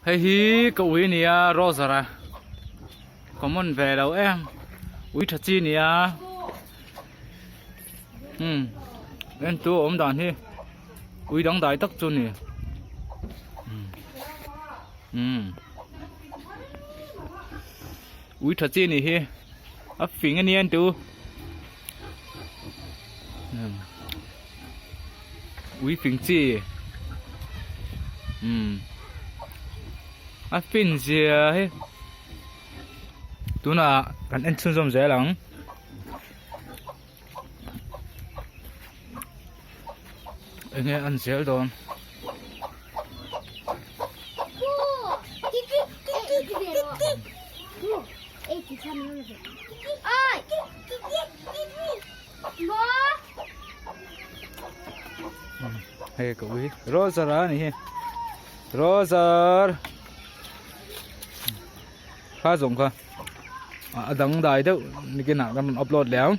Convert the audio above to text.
hay hi cậu ấy nè rosa ra có món về đâu em úi thật chi nè em tu ốm đòn hi úi đóng đại tắc cho nè úi thật chi nè hi ấp phình anh em tu úi phình chi ấp phình gì hi tu na kan en chun zom dễ lắm anh nghe ăn dễ đâu hay cậu ấy rosa ra này rosa khá giống khá đăng đài đâu cái nào mình upload léo